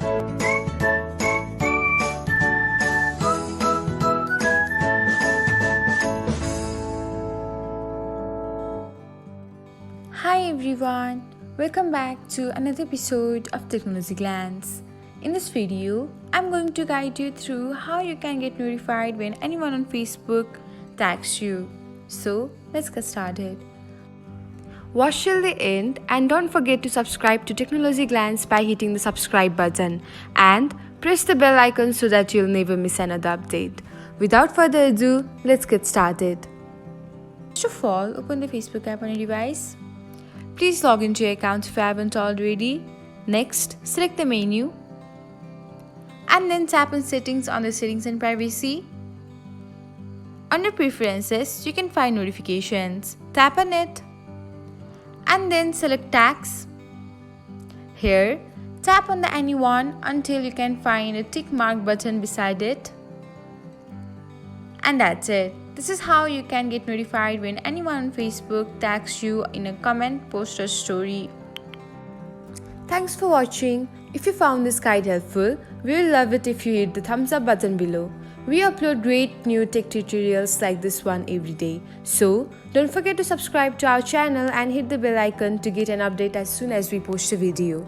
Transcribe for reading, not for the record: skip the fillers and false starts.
Hi everyone, welcome back to another episode of Technologyglance. In this video, I'm going to guide you through how you can get notified when anyone on Facebook tags you. So, let's get started. Watch till the end and don't forget to subscribe to Technologyglance by hitting the subscribe button and press the bell icon so that you'll never miss another update. Without further ado, let's get started. First of all, open the Facebook app on your device. Please log into your account if you haven't already. Next, select the menu and then tap on Settings on the Settings and Privacy. Under Preferences, you can find Notifications. Tap on it and then select Tags. Here, tap on the Anyone until you can find a tick mark button beside it. And that's it. This is how you can get notified when anyone on Facebook tags you in a comment, post or story. Thanks for watching. If you found this guide helpful, we will love it if you hit the thumbs up button below. We upload great new tech tutorials like this one every day. So, don't forget to subscribe to our channel and hit the bell icon to get an update as soon as we post a video.